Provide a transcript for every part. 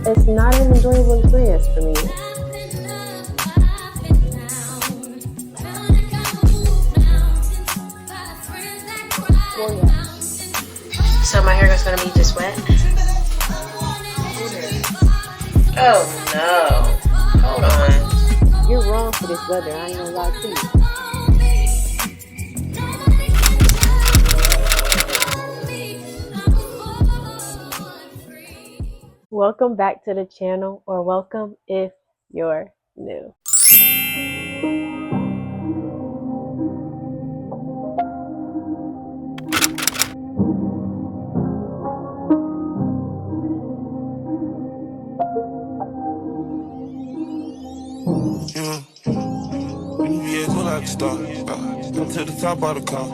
it's not an enjoyable experience for me. So my hair is gonna be just wet? Oh no. Hold on. You're wrong for this weather. I ain't gonna lie to you. Welcome back to the channel, or welcome if you're new. Yeah, cool like a star. Come to the top of the car.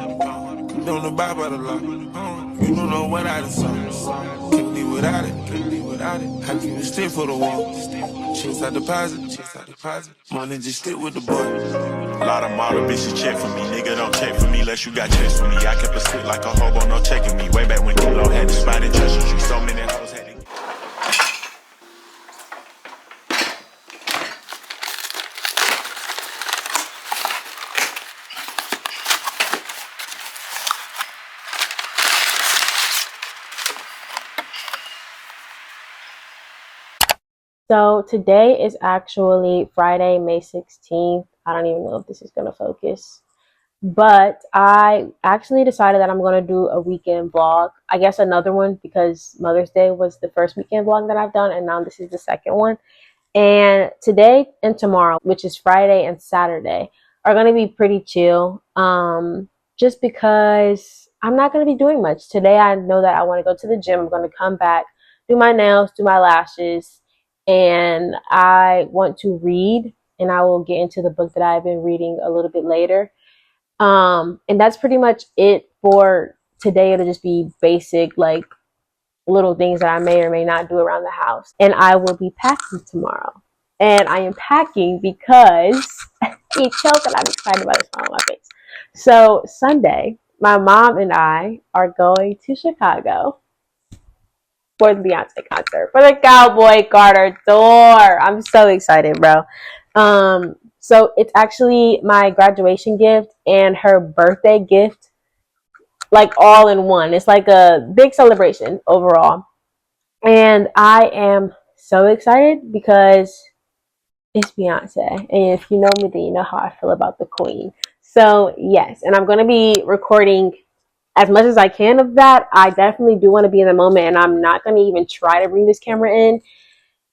Don't know buy by the law. You don't know what I done saw. Can't live without it. I keep it stick for the wall. Chase I deposit. Money just stick with the boy. A lot of model bitches check for me. Nigga don't check for me unless you got checks for me. I kept a stick like a hobo, no checking me. Way back when Kilo had the spot in Treasure Street. So many hoes had to. So today is actually Friday, May 16th. I don't even know if this is going to focus. But I actually decided that I'm going to do a weekend vlog. I guess another one because Mother's Day was the first weekend vlog that I've done. And now this is the second one. And today and tomorrow, which is Friday and Saturday, are going to be pretty chill. Just because I'm not going to be doing much. Today I know that I want to go to the gym. I'm going to come back, do my nails, do my lashes. And I want to read, and I will get into the book that I've been reading a little bit later. And that's pretty much it for today. It'll just be basic, like little things that I may or may not do around the house. And I will be packing tomorrow. And I am packing because it shows that I'm excited about this on my face. So Sunday, my mom and I are going to Chicago for the Beyoncé concert, for the Cowboy Carter tour. I'm so excited, bro. So it's actually my graduation gift and her birthday gift, like all in one. It's like a big celebration overall. And I am so excited because it's Beyonce. And if you know me, then you know how I feel about the queen. So yes, and I'm going to be recording as much as I can of that. I definitely do want to be in the moment, and I'm not going to even try to bring this camera in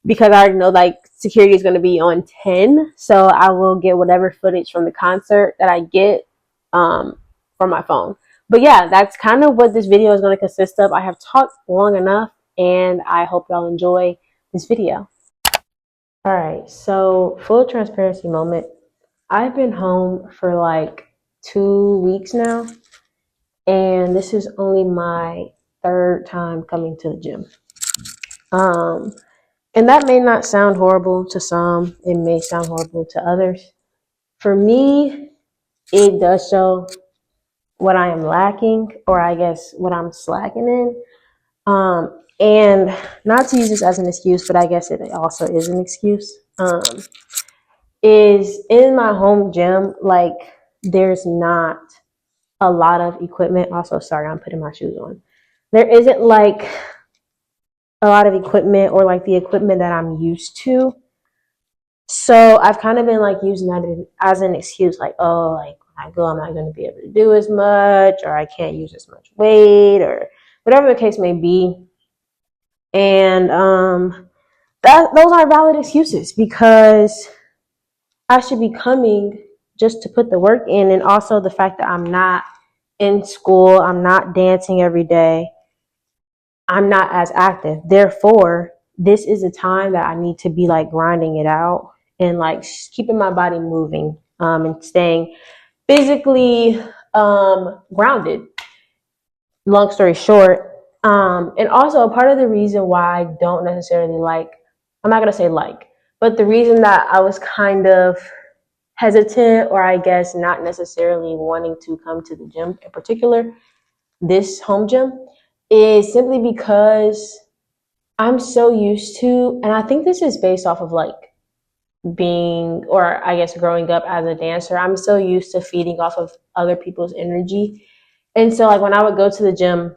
because I already know like security is going to be on 10. So I will get whatever footage from the concert that I get from my phone. But yeah, that's kind of what this video is going to consist of. I have talked long enough, and I hope y'all enjoy this video. All right, so full transparency moment. I've been home for like 2 weeks now. And this is only my third time coming to the gym. And that may not sound horrible to some. It may sound horrible to others. For me, it does show what I am lacking, or I guess what I'm slacking in. And not to use this as an excuse, but I guess it also is an excuse. Is in my home gym, like there's not a lot of equipment. Also, sorry, I'm putting my shoes on. There isn't like a lot of equipment, or like the equipment that I'm used to. So I've kind of been like using that as an excuse, like, oh, like when I go, I'm not going to be able to do as much, or I can't use as much weight, or whatever the case may be. And those are valid excuses because I should be coming just to put the work in. And also the fact that I'm not in school, I'm not dancing every day, I'm not as active. Therefore, this is a time that I need to be like grinding it out and like keeping my body moving and staying physically grounded. Long story short. And also a part of the reason why I don't necessarily like, I'm not going to say like, but the reason that I was kind of hesitant, or I guess not necessarily wanting to come to the gym in particular, this home gym, is simply because I'm so used to, and I think this is based off of like being, or I guess growing up as a dancer, I'm so used to feeding off of other people's energy. And so like when I would go to the gym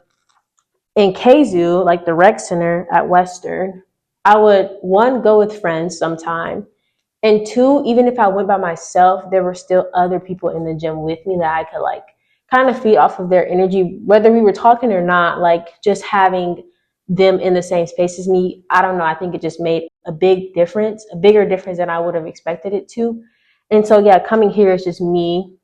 in KZoo, like the rec center at Western, I would one go with friends sometime. And two, even if I went by myself, there were still other people in the gym with me that I could like kind of feed off of their energy, whether we were talking or not, like just having them in the same space as me. I don't know. I think it just made a big difference, a bigger difference than I would have expected it to. And so, yeah, coming here is just me.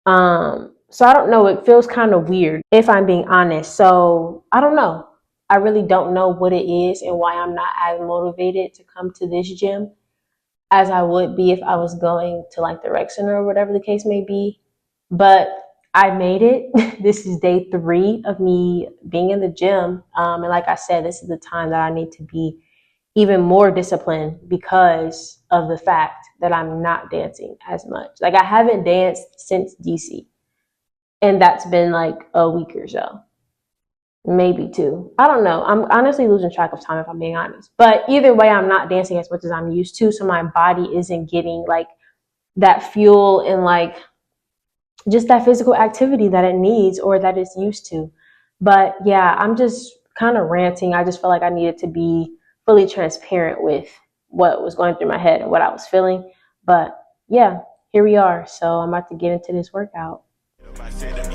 So I don't know. It feels kind of weird if I'm being honest. So I don't know. I really don't know what it is and why I'm not as motivated to come to this gym as I would be if I was going to like the rec center or whatever the case may be. But I made it. This is day 3 of me being in the gym. And like I said, this is the time that I need to be even more disciplined because of the fact that I'm not dancing as much. Like I haven't danced since DC. And that's been like a week or so. Maybe 2. I don't know. I'm honestly losing track of time if I'm being honest. But either way, I'm not dancing as much as I'm used to. So my body isn't getting like that fuel and like just that physical activity that it needs or that it's used to. But yeah, I'm just kind of ranting. I just felt like I needed to be fully transparent with what was going through my head and what I was feeling. But yeah, here we are. So I'm about to get into this workout.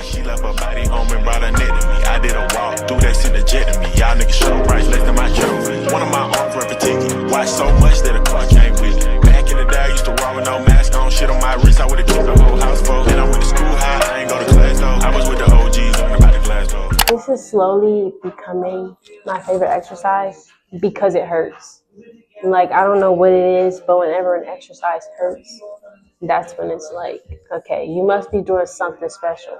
She left her body home and brought her neck to me. I did a walk through that sent a jet to me. Y'all niggas show price less than my trophy. One of my arms were fatigued. Watched so much that a car came with me. Back in the day, I used to walk with no mask on. Shit on my wrist, I would've killed the whole house full. Then I went to school high, I ain't go to class though. I was with the OGs, learning about the glass though. This is slowly becoming my favorite exercise because it hurts. Like, I don't know what it is, but whenever an exercise hurts, that's when it's like, okay, you must be doing something special.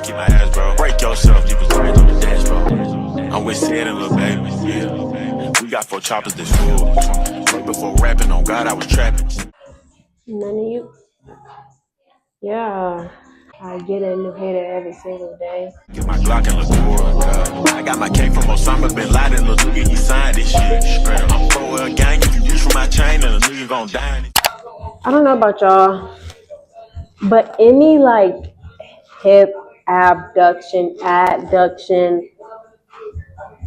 Keep my ass, bro. Break yourself, you was right on the dance floor. I'm with Sid and Lil Baby, yeah. We got 4 choppers this full. Right before rapping, on God, I was trapping. None of you? Yeah. I get a new hater every single day. Get my Glock and look cool. I got my cake from Osama Bin Laden. Look, he signed this shit. I'm for a gang. If you reach for my chain, then a nigga gon' die. I don't know about y'all, but any like hip abduction, adduction,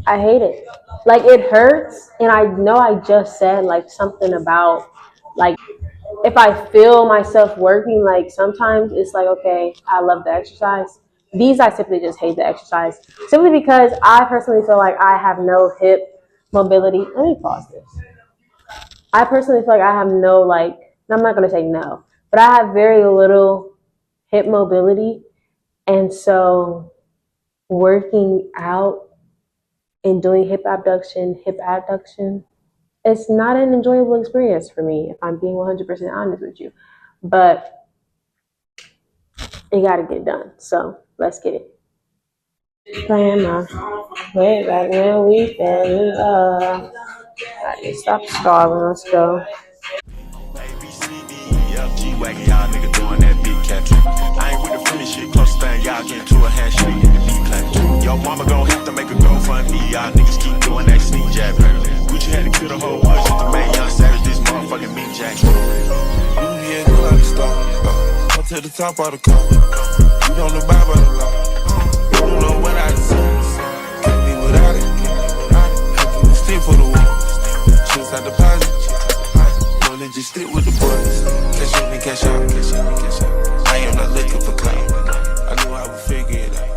I hate it. Like it hurts, and I know I just said like something about like if I feel myself working, like sometimes it's like, okay, I love the exercise. These I simply just hate the exercise simply because I personally feel like I have no hip mobility. Let me pause this. I personally feel like I have no like, I'm not gonna say no, but I have very little hip mobility, and so working out and doing hip abduction, it's not an enjoyable experience for me if I'm being 100% honest with you. But it got to get done. So let's get it. Playing my way back when we fell in love. I just stop stalling. Let's go. G-Wagon, y'all nigga doing that big cat trick. I ain't with the funny shit, close thing, y'all get into a handshake in the beat clap. Yo, mama gon' have to make a GoFundMe, y'all niggas keep doing that sneak jab. Gucci had to kill the whole woods just to make young savage this motherfucking meat jack. Yeah, you like a star. Up to the top of the car. You don't abide by the law. You don't know what I deserve. Can't be without it. How can you stick for the wall? Chase out deposit. Don't just stick with the boys. Cash in and cash out. I am not looking for clout. I knew I would figure it out.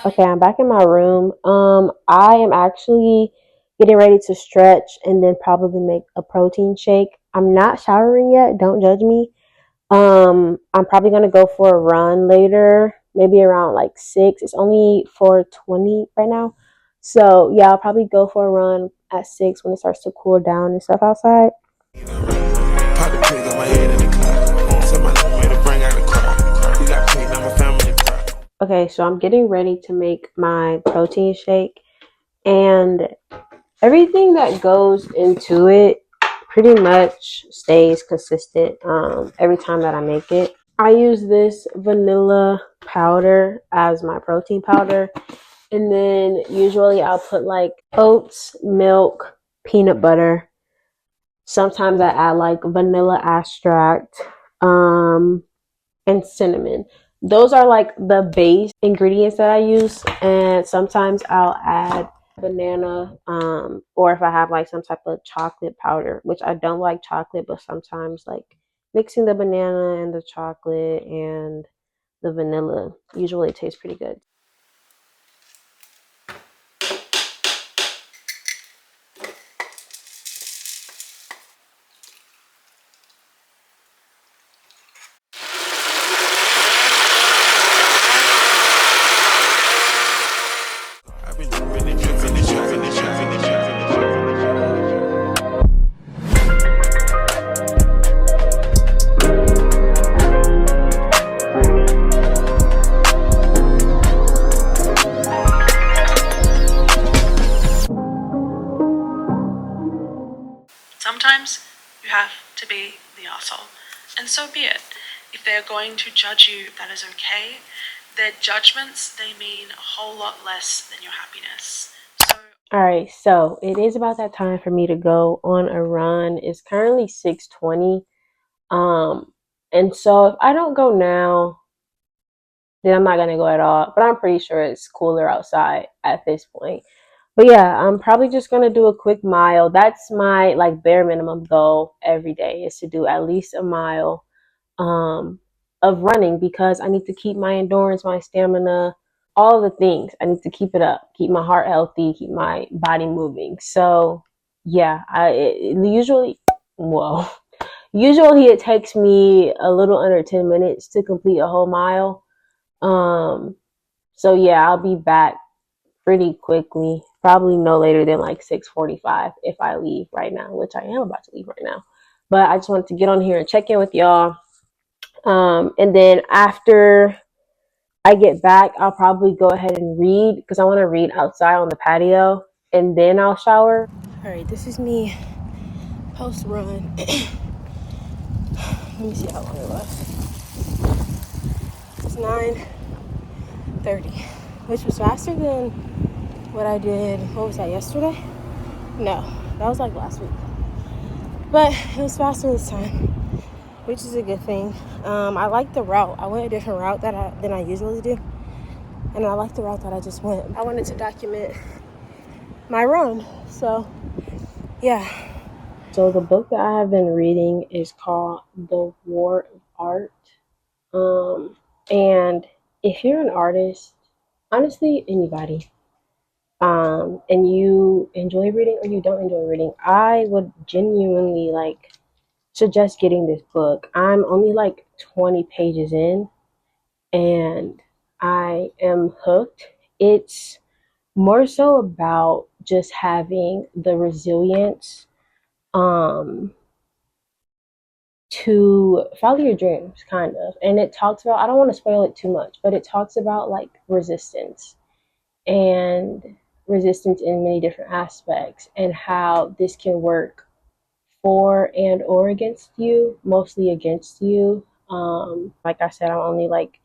Okay, I'm back in my room. I am actually getting ready to stretch and then probably make a protein shake. I'm not showering yet. Don't judge me. I'm probably gonna go for a run later, maybe around like 6. It's only 4:20 right now. So yeah, I'll probably go for a run at 6 when it starts to cool down and stuff outside. Pop the pig on my head in the cloud. Tell my way to bring out the crowd. We got paid, now my family proud. Okay, so I'm getting ready to make my protein shake, and everything that goes into it pretty much stays consistent every time that I make it. I use this vanilla powder as my protein powder. And then usually I'll put like oats, milk, peanut butter. Sometimes I add like vanilla extract, and cinnamon. Those are like the base ingredients that I use. And sometimes I'll add banana, or if I have like some type of chocolate powder, which I don't like chocolate, but sometimes like mixing the banana and the chocolate and the vanilla usually tastes pretty good. I've been dripping and dripping and dripping and dripping and dripping and dripping. Sometimes you have to be the asshole, and so be it. If they're going to judge you, that is okay. Their judgments, they mean a whole lot less than your happiness. So All right, so it is about that time for me to go on a run. It's currently 6:20. And so if I don't go now, then I'm not gonna go at all. But I'm pretty sure it's cooler outside at this point. But yeah, I'm probably just gonna do a quick mile. That's my like bare minimum goal every day is to do at least a mile um of running because I need to keep my endurance, my stamina, all the things. I need to keep it up, keep my heart healthy, keep my body moving. So yeah, usually, whoa, usually it takes me a little under 10 minutes to complete a whole mile. Um, so yeah, I'll be back pretty quickly. Probably no later than like 6:45 if I leave right now, which I am about to leave right now. But I just wanted to get on here and check in with y'all. And then after I get back, I'll probably go ahead and read because I want to read outside on the patio, and then I'll shower. All right, this is me post run. Let me see how long it was. It's 9:30, which was faster than what I did. What was that, yesterday? No, that was like last week. But it was faster this time, which is a good thing. I like the route. I went a different route than I usually do. And I like the route that I just went. I wanted to document my run. So, yeah. So the book that I have been reading is called The War of Art. And if you're an artist, honestly, anybody, and you enjoy reading or you don't enjoy reading, I would genuinely like suggest getting this book. I'm only like 20 pages in and I am hooked. It's more so about just having the resilience um to follow your dreams, kind of. And it talks about, I don't want to spoil it too much, but it talks about like resistance and resistance in many different aspects and how this can work for and or against you, mostly against you. Like I said, I'm only like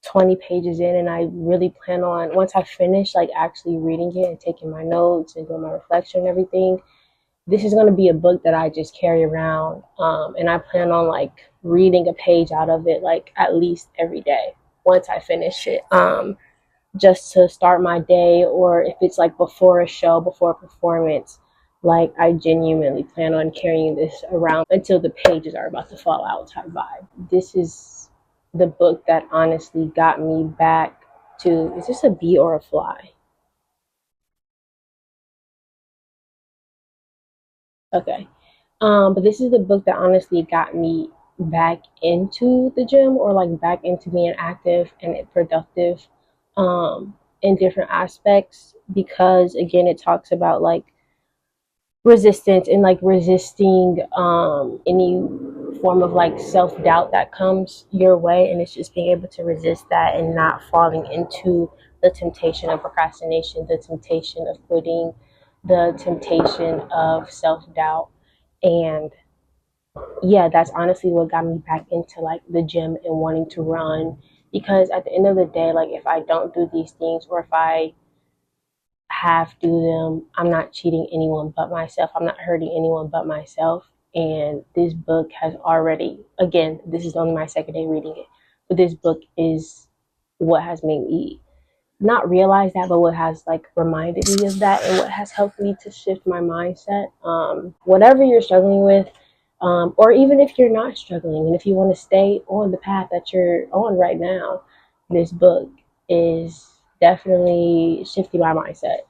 20 pages in, and I really plan on, once I finish like actually reading it and taking my notes and doing my reflection and everything, this is going to be a book that I just carry around, and I plan on like reading a page out of it like at least every day once I finish it, just to start my day, or if it's like before a show, before a performance. Like I genuinely plan on carrying this around until the pages are about to fall out type vibe. This is the book that honestly got me back to, is this a bee or a fly? Okay. But this is the book that honestly got me back into the gym, or like back into being active and productive in different aspects, because again it talks about like resistance and like resisting any form of like self-doubt that comes your way, and it's just being able to resist that and not falling into the temptation of procrastination, the temptation of quitting, the temptation of self-doubt, and yeah, that's honestly what got me back into like the gym and wanting to run. Because at the end of the day, like if I don't do these things or if I have to do them, I'm not cheating anyone but myself. I'm not hurting anyone but myself. And this book has already, again, this is only my second day reading it, but this book is what has made me not realize that, but what has like reminded me of that and what has helped me to shift my mindset. Whatever you're struggling with, or even if you're not struggling, and if you want to stay on the path that you're on right now, this book is definitely shifting my mindset.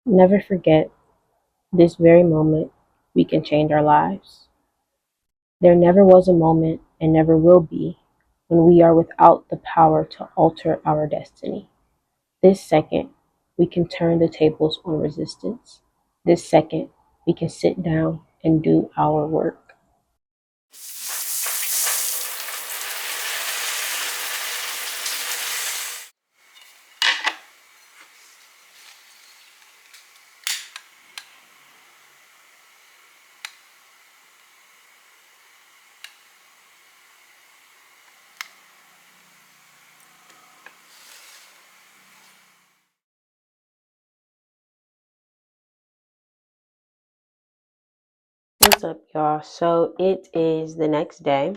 Never forget this very moment we can change our lives. There never was a moment and never will be when we are without the power to alter our destiny. This second, we can turn the tables on resistance. This second, we can sit down and do our work. What's up, y'all? So it is the next day,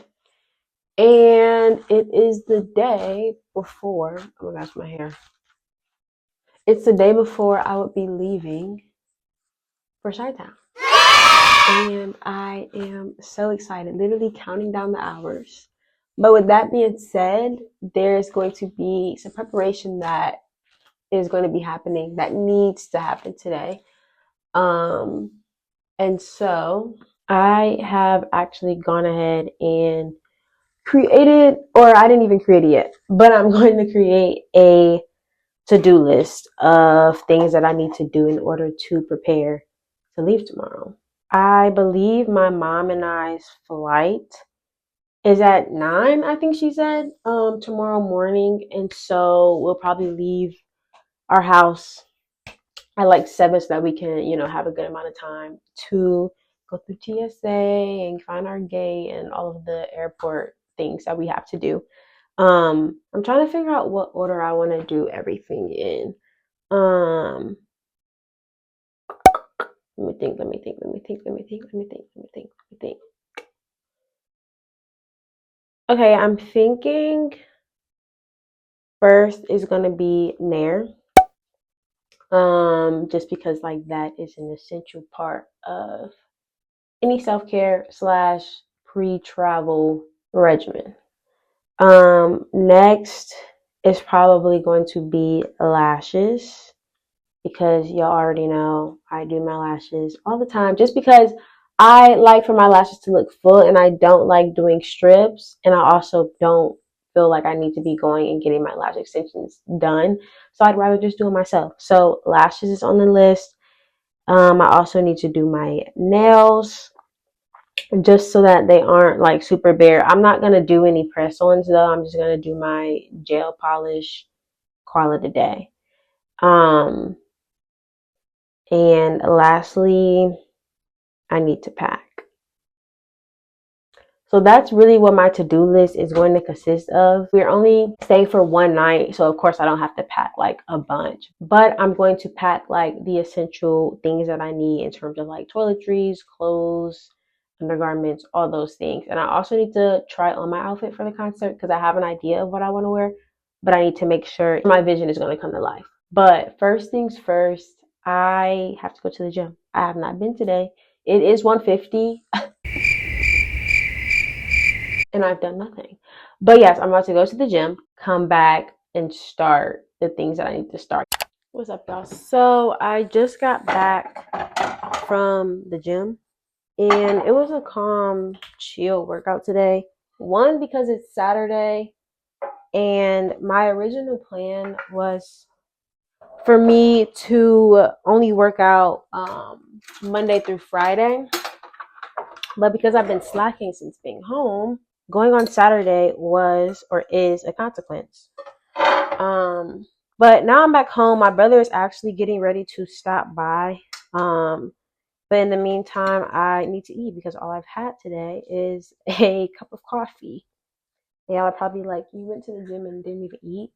and it is the day before. Oh my gosh, my hair. It's the day before I would be leaving for Chi-Town. And I am so excited, literally counting down the hours. But with that being said, there's going to be some preparation that is going to be happening that needs to happen today. And so I have actually gone ahead and created, or I didn't even create it yet, but I'm going to create a to-do list of things that I need to do in order to prepare to leave tomorrow. I believe my mom and I's flight is at 9, I think she said, tomorrow morning. And so we'll probably leave our house at like 7 so that we can, have a good amount of time to go through TSA and find our gate and all of the airport things that we have to do. I'm trying to figure out what order I want to do everything in. Let me think, let me think, let me think, let me think, let me think, let me think, let me think. Okay, I'm thinking first is gonna be Nair. Just because like that is an essential part of any self-care slash pre-travel regimen. Next is probably going to be lashes, because y'all already know I do my lashes all the time just because I like for my lashes to look full and I don't like doing strips, and I also don't feel like I need to be going and getting my lash extensions done. So I'd rather just do it myself. So lashes is on the list. I also need to do my nails just so that they aren't like super bare. I'm not going to do any press ons though. I'm just going to do my gel polish, call it a day. And lastly, I need to pack. So that's really what my to-do list is going to consist of. We're only staying for one night, so of course I don't have to pack like a bunch, but I'm going to pack like the essential things that I need in terms of like toiletries, clothes, undergarments, all those things. And I also need to try on my outfit for the concert because I have an idea of what I want to wear, but I need to make sure my vision is going to come to life. But first things first, I have to go to the gym. I have not been today. It is 1:50 and I've done nothing. But yes, I'm about to go to the gym, come back, and start the things that I need to start. What's up, y'all? So I just got back from the gym, and it was a calm, chill workout today. One, because it's Saturday, and my original plan was for me to only work out Monday through Friday. But because I've been slacking since being home, going on Saturday was or is a consequence. But now I'm back home. My brother is actually getting ready to stop by. But in the meantime, I need to eat because all I've had today is a cup of coffee. And y'all are probably like, you went to the gym and didn't even eat?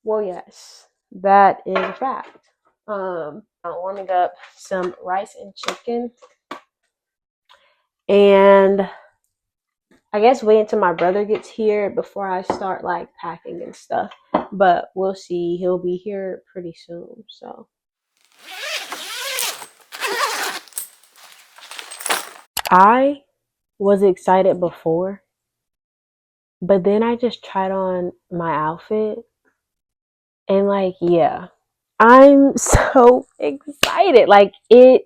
Well, yes, that is a fact. I'm warming up some rice and chicken. And I guess wait until my brother gets here before I start like packing and stuff. But we'll see. He'll be here pretty soon. So I was excited before, but then I just tried on my outfit and like, yeah, I'm so excited. Like it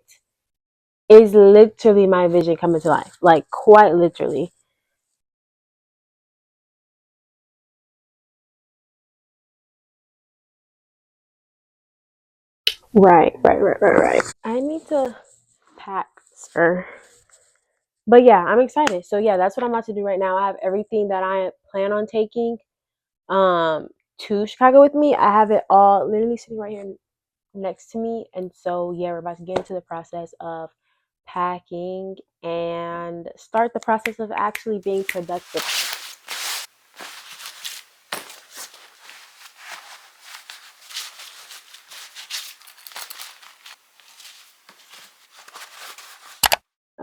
is literally my vision coming to life. Like quite literally. Right. I need to pack, sir. But yeah, I'm excited. So yeah, that's what I'm about to do right now. I have everything that I plan on taking um to Chicago with me. I have it all literally sitting right here next to me. And so yeah, we're about to get into the process of packing and start the process of actually being productive.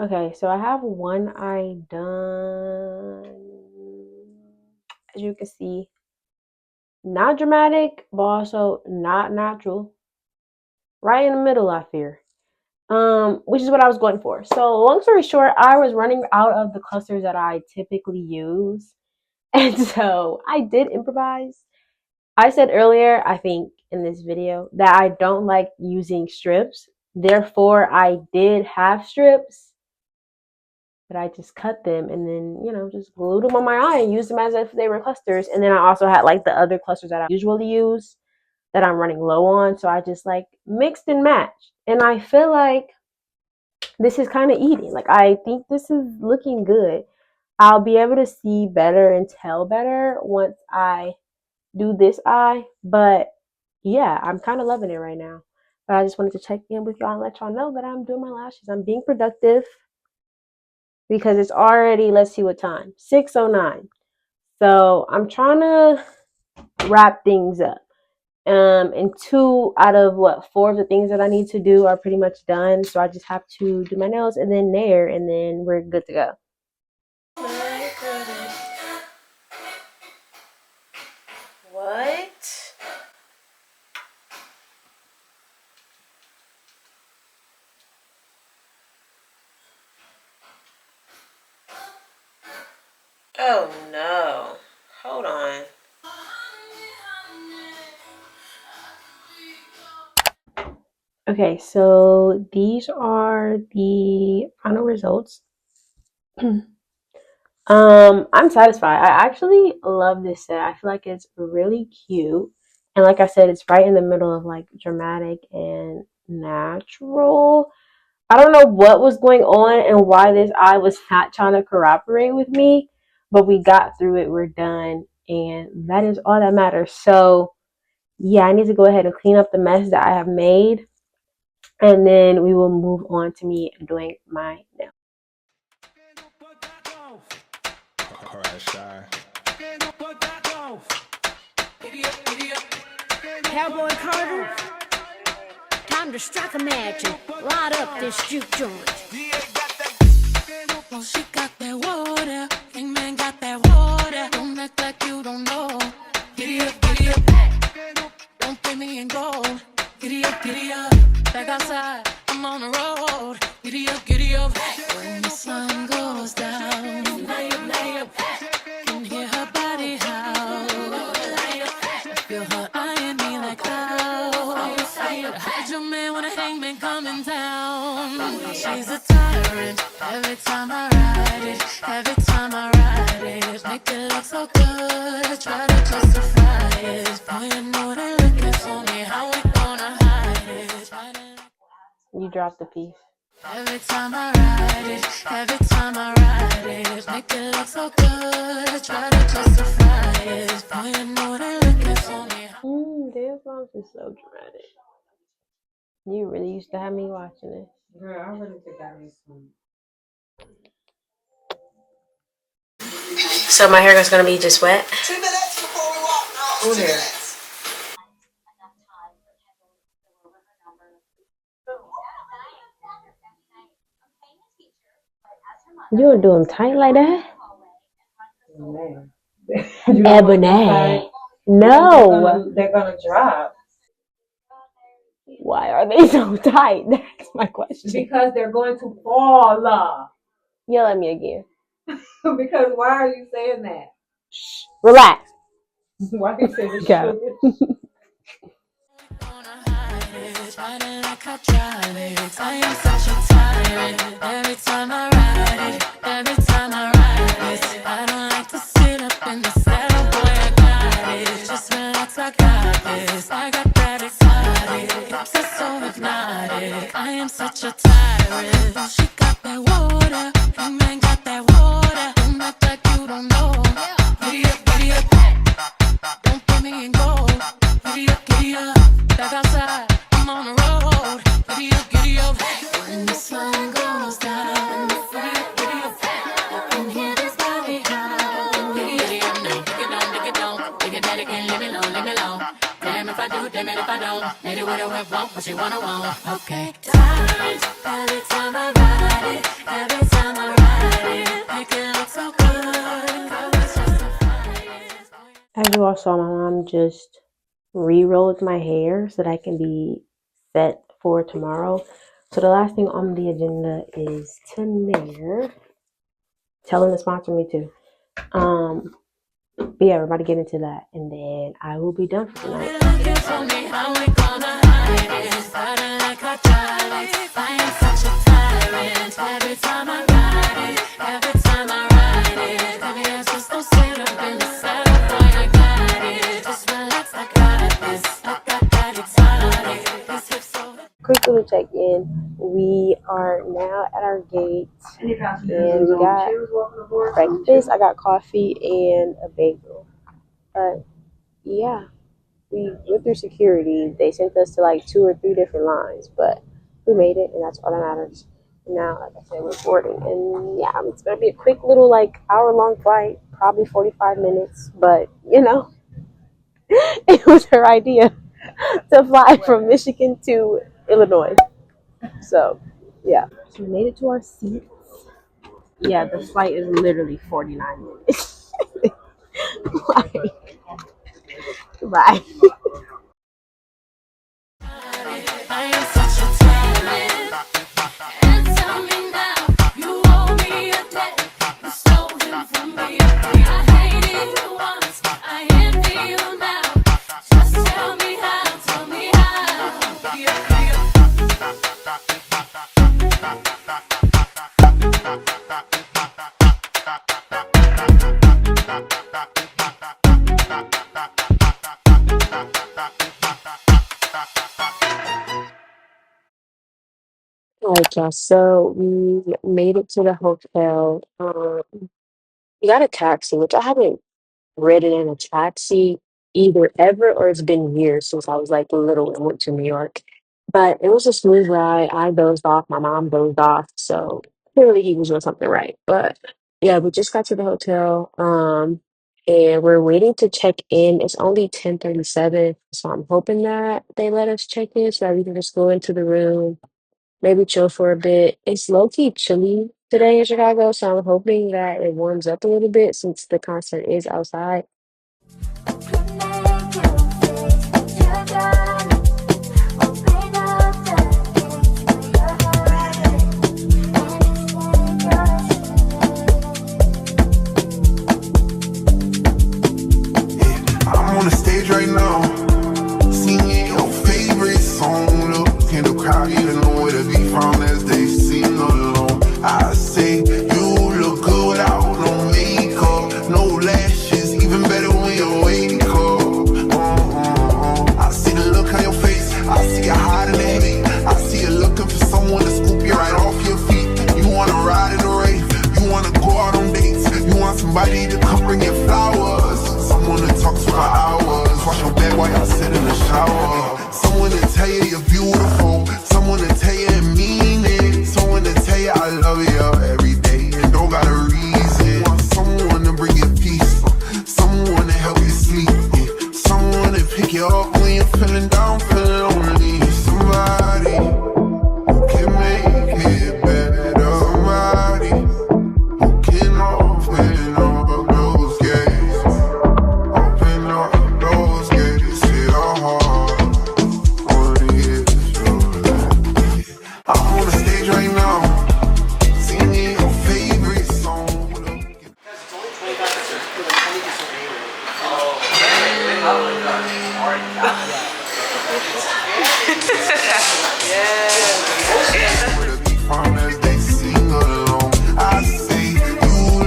Okay, so I have one eye done. As you can see, not dramatic, but also not natural. Right in the middle, I fear. Which is what I was going for. So long story short, I was running out of the clusters that I typically use. And so I did improvise. I said earlier, I think in this video, that I don't like using strips. Therefore, I did have strips, but I just cut them and then, just glued them on my eye and used them as if they were clusters. And then I also had like the other clusters that I usually use that I'm running low on. So I just like mixed and matched. And I feel like this is kind of eating. Like, I think this is looking good. I'll be able to see better and tell better once I do this eye. But yeah, I'm kind of loving it right now. But I just wanted to check in with y'all and let y'all know that I'm doing my lashes. I'm being productive because it's already, let's see what time, 6:09. So I'm trying to wrap things up. And 2 out of 4 of the things that I need to do are pretty much done. So I just have to do my nails and then nair, and then we're good to go. What? Oh no. Hold on. Okay, so these are the final results. I'm satisfied. I actually love this set. I feel like it's really cute. And like I said, it's right in the middle of like dramatic and natural. I don't know what was going on and why this eye was not trying to cooperate with me, but we got through it. We're done. And that is all that matters. So yeah, I need to go ahead and clean up the mess that I have made. And then we will move on to me doing my nails. Cowboy Carter, time to strike a match and light up this juke joint. Well, she got that water, Kingman got that water. Don't act like you don't know. Giddy up, don't pay me in gold. Giddy up, back outside, I'm on the road. Giddy up, when the sun goes down. Lay up, can hear her body howl. I feel her eyeing me like, oh, Heard your man wanna hang me coming down. She's a tyrant. Every time I ride it, every time I ride it, make it look so good. Try to justify it. Boy, you know they looking for me. How we gonna hide it? You dropped the piece. Every time I ride it, every time I ride it, make it look so good. Try to justify it. Boy, you know they looking for me. Dance moms is so dramatic. You really used to have me watching this. Girl, I really think I need some. So my hair is gonna be just wet. 2 minutes before we walk, girls. 2 minutes. You don't do them tight like that? Man. Ebony. No. They're gonna drop. Why are they so tight? That's my question. Because they're going to fall. Yell at me again. Because why are you saying that? Shh. Relax. Why are you saying this? Got it. I am such a tyrant. Every time I ride it, every time I ride it, I don't like to sit up in the saddle, boy. I got it. Just relax, I got this. I got that exotic, hips are so hypnotic. I am such a tyrant. She got that water, and man got that water. Don't act like you don't know. Giddy up, giddy up. Don't put me in gold. Giddy up, giddy up. Back outside, I'm on the road. Giddy up, giddy up. When the sun goes down, giddy up, giddy up. I can hear this body hum. Giddy up now, dig it down, dig it down. Dig it down again, leave me alone, leave me alone. Damn if I do, damn it if I don't. Need it with a whip, want what you wanna want. Okay. Tight, every time I ride it, every time I ride it, make it look so good. Colors justify it. As you all saw, my mom just re-rolled my hair so that I can be set for tomorrow. So the last thing on the agenda is Tanair. Tell them to sponsor me too. But yeah, we're about to get into that, and then I will be done for tonight. Quick little check-in. We are now at our gate, and we got breakfast. I got coffee and a bagel. But yeah, we went through security. They sent us to like 2 or 3 different lines, but we made it, and that's all that matters. Now, like I said, we're boarding, and yeah, it's gonna be a quick little like hour-long flight, probably 45 minutes. But you know, it was her idea to fly from Michigan to Illinois. So yeah, so we made it to our seats. Yeah, the flight is literally 49 minutes. Like, bye. I am such a tyrant. Answer me now. You owe me a debt. You stole him from me. I hated you once. I envy you now. Just tell me how. Tell me how. Alright, y'all. So we made it to the hotel. We got a taxi, which I haven't ridden in a taxi either ever, or it's been years since I was like little and went to New York. But it was a smooth ride. I dozed off. My mom dozed off. So clearly he was doing something right. But yeah, we just got to the hotel. And we're waiting to check in. It's only 10:37, so I'm hoping that they let us check in so that we can just go into the room, maybe chill for a bit. It's low key chilly today in Chicago, so I'm hoping that it warms up a little bit since the concert is outside. I'm on the stage right now, singing your favorite song. in the crowd, even nowhere to be found as they sing along. I say, you look good without no makeup, no lashes, even better when you wake up. I see the look on your face, I see you hiding in me. I see you looking for someone to scoop you right off your feet. You wanna ride in the rave, you wanna go out on dates, you want somebody to come bring you flowers, someone to talk to for hours, wash your bed while y'all sit in the shower. Someone to tell you you're beautiful, someone to tell you and mean it, someone to tell you I love you every day and don't got a reason. Want someone to bring you peace, someone to help you sleep, someone to pick you up when you're feeling down, feeling lonely. Somebody who can make it better, somebody who can open up those gates, open up those gates to your heart. I'm on the stage right now, singing your favorite song. As they sing along, I say you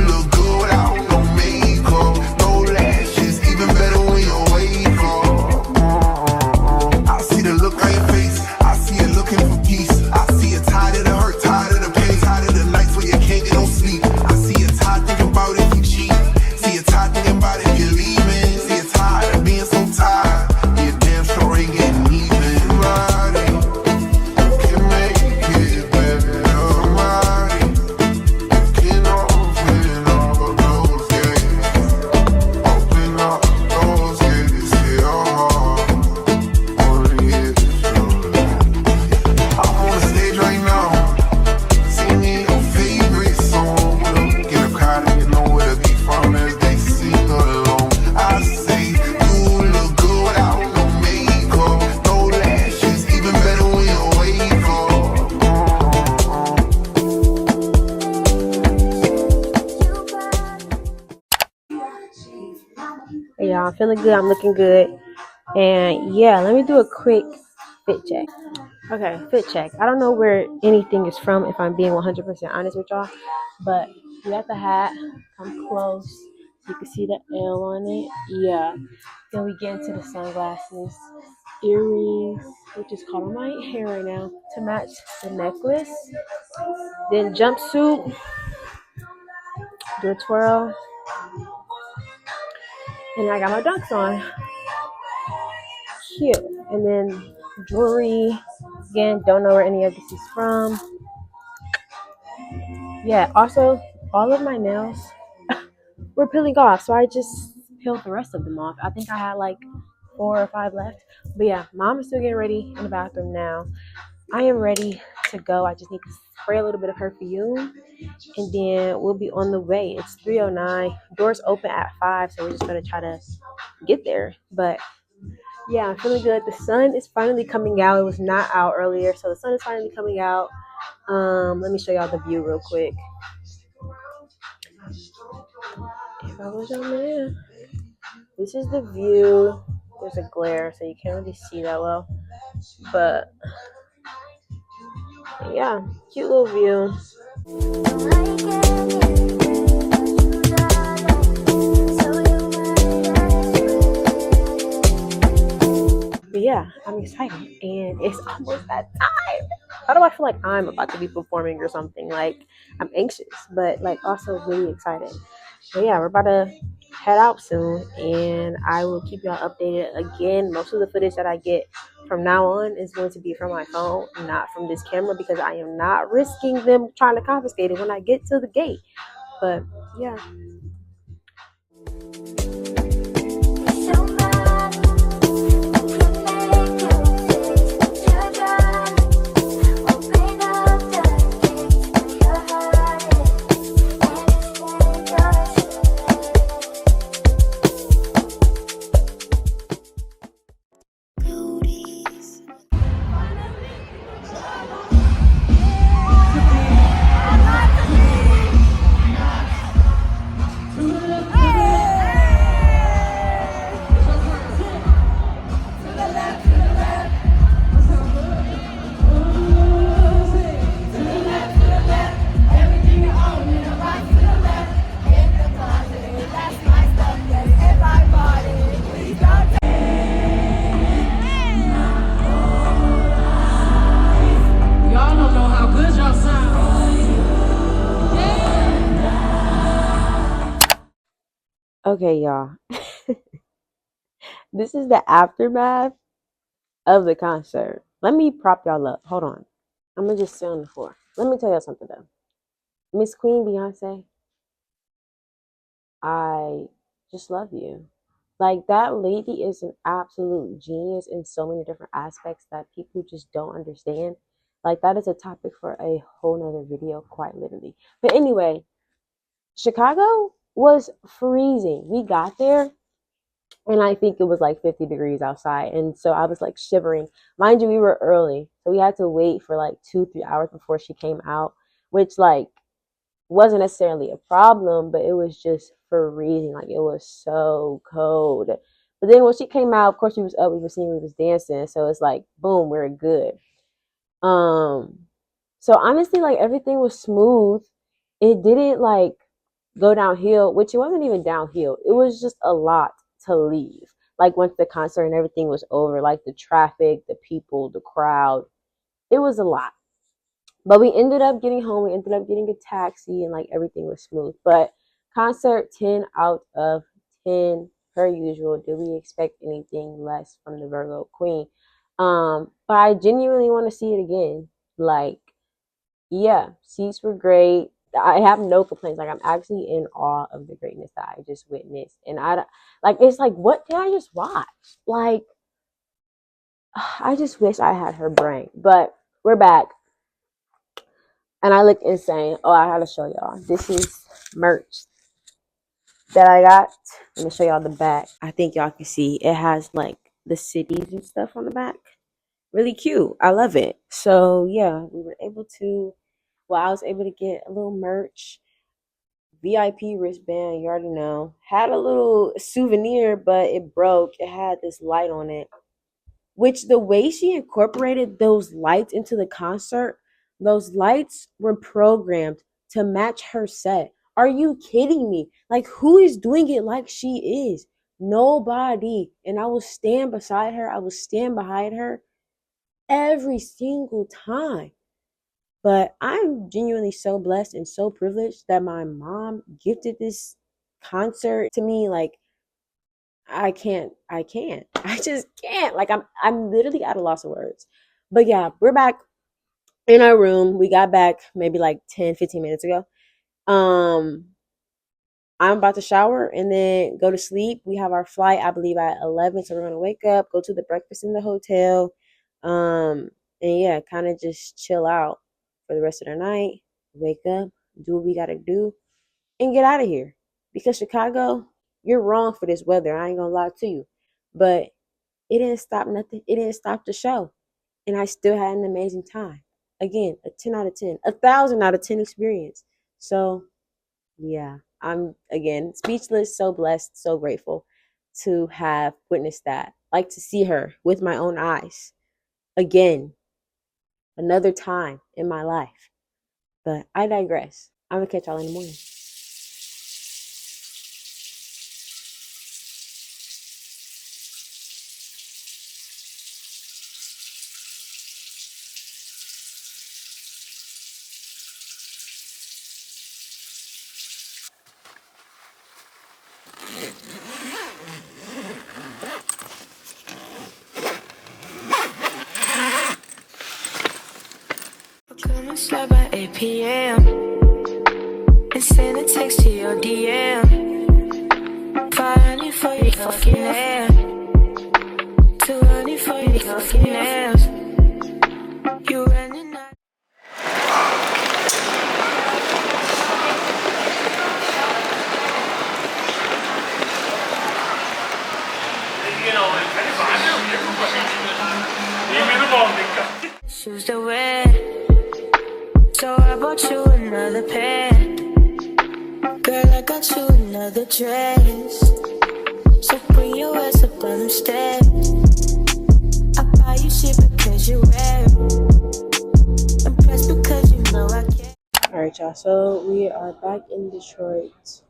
look good without no makeup, no lashes, even better when you wake up. I see the look on your face, I see you looking for peace. I see you tired of the hurt, tired of the pain, tired of the nights where you can't get no sleep. I see you tired thinking about if you cheat, see you tired thinking about if you're leaving, see you tired of being so tired, you damn sure ain't getting even. Somebody can make it better, somebody can open up those gates, open up those gates to your heart. Only if it's I'm on the stage right now, singing your favorite song. Look in the crowd and you know where to be found as they sing along. I say you look good without no makeup, no lashes, even better when you wake up. Hey, y'all, I'm feeling good. I'm looking good. And yeah, let me do a quick fit check. Okay, fit check. I don't know where anything is from, if I'm being 100% honest with y'all, but we got the hat. Come close so you can see the L on it. Yeah. Then we get into the sunglasses, earrings, which is caught on my hair right now to match the necklace. Then jumpsuit, do a twirl, and I got my dunks on. Cute. And then jewelry. Again, don't know where any of this is from. Yeah, also, all of my nails were peeling off, so I just peeled the rest of them off. I think I had like 4 or 5 left. But yeah, mom is still getting ready in the bathroom now. I am ready to go. I just need to spray a little bit of perfume, and then we'll be on the way. It's 3:09. Doors open at 5, so we're just going to try to get there. But yeah, I'm feeling good. The sun is finally coming out. It was not out earlier, so the sun is finally coming out. Let me show y'all the view real quick. If I was your man, this is the view. There's a glare, so you can't really see that well. But yeah, cute little view. But yeah, I'm excited, and it's almost that time. How do I feel like I'm about to be performing or something? Like, I'm anxious, but like also really excited. But yeah, we're about to head out soon, and I will keep y'all updated. Again, most of the footage that I get from now on is going to be from my phone, not from this camera, because I am not risking them trying to confiscate it when I get to the gate. But yeah. Okay, y'all. This is the aftermath of the concert. Let me prop y'all up. Hold on. I'm gonna just sit on the floor. Let me tell y'all something though. Miss Queen Beyonce, I just love you. Like that lady is an absolute genius in so many different aspects that people just don't understand. Like that is a topic for a whole nother video, quite literally. But anyway, Chicago was freezing. We got there and I think it was like 50 degrees outside. And so I was like shivering. Mind you, we were early. So we had to wait for like 2, 3 hours before she came out, which like wasn't necessarily a problem, but it was just freezing. Like it was so cold. But then when she came out, of course we was up, we was singing, we was dancing. So it's like, boom, we're good. Um, so honestly, like everything was smooth. It didn't like go downhill, which it wasn't even downhill. It was just a lot to leave. Like once the concert and everything was over, like the traffic, the people, the crowd, it was a lot. But we ended up getting home. We ended up getting a taxi and like everything was smooth. But concert 10 out of 10 per usual. Did we expect anything less from the Virgo Queen? But I genuinely want to see it again. Like, yeah, seats were great. I have no complaints. Like I'm actually in awe of the greatness that I just witnessed. And like it's like what did I just watch? Like I just wish I had her brain. But we're back. And I look insane. Oh, I gotta show y'all. This is merch that I got. Let me show y'all the back. I think y'all can see it has like the cities and stuff on the back. Really cute. I love it. So yeah, we were able to. Well, I was able to get a little merch, VIP wristband. You already know. Had a little souvenir, but it broke. It had this light on it. Which the way she incorporated those lights into the concert, those lights were programmed to match her set. Are you kidding me? Like, who is doing it like she is? Nobody. And I will stand beside her. I will stand behind her every single time. But I'm genuinely so blessed and so privileged that my mom gifted this concert to me. Like, I can't. I just can't. Like I'm literally at a loss of words. But yeah, we're back in our room. We got back maybe like 10, 15 minutes ago. Um I'm about to shower and then go to sleep. We have our flight, I believe, at 11. So we're gonna wake up, go to the breakfast in the hotel, and yeah, kind of just chill out for the rest of the night. Wake up, do what we gotta do, and get out of here. Because Chicago, you're wrong for this weather. I ain't gonna lie to you. But it didn't stop nothing. It didn't stop the show. And I still had an amazing time. Again, a 10 out of 10, 1,000 out of 10 experience. So yeah, I'm again speechless, so blessed, so grateful to have witnessed that. Like to see her with my own eyes again, another time in my life. But I digress. I'm gonna catch y'all in the morning. Gonna slide by 8 p.m. and send a text to your DM. 500 for your fucking hair, 200 for your fucking nails. You running out. Shoes to wear, so I bought you another pair. Girl, I got you another dress, so bring your ass up on them steps. I buy you shit because you wear it, impressed because you know I care. All right, y'all. So we are back in Detroit,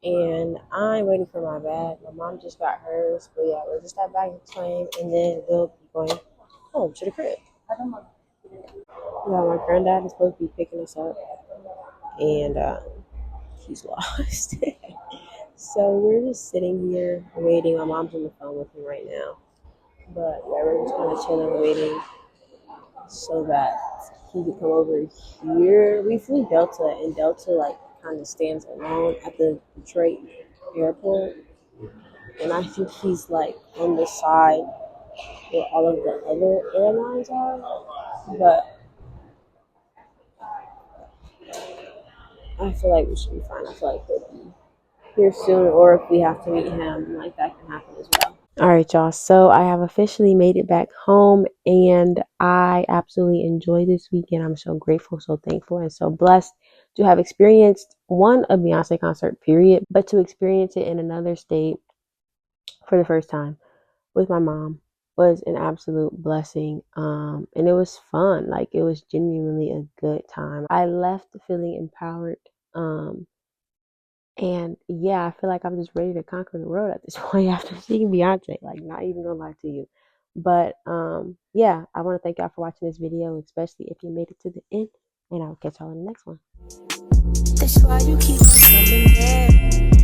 and I'm waiting for my bag. My mom just got hers, but yeah, we're just at baggage claim, and then we'll be going home to the crib. Yeah, my granddad is supposed to be picking us up, and he's lost. So we're just sitting here waiting. My mom's on the phone with me right now. But yeah, we're just kind of chilling, waiting so that he could come over here. We flew Delta, and Delta like kind of stands alone at the Detroit airport. And I think he's like on the side where all of the other airlines are. But I feel like we should be fine. I feel like he'll be here soon, or if we have to meet him, like that can happen as well. All right, y'all. So I have officially made it back home, and I absolutely enjoy this weekend. I'm so grateful, so thankful, and so blessed to have experienced a Beyonce concert, period, but to experience it in another state for the first time with my mom was an absolute blessing. And it was fun. Like, it was genuinely a good time. I left feeling empowered. And yeah, I feel like I'm just ready to conquer the world at this point after seeing Beyonce. Like, not even gonna lie to you. But yeah, I want to thank y'all for watching this video, especially if you made it to the end. And I'll catch y'all in the next one. That's why you keep on coming back.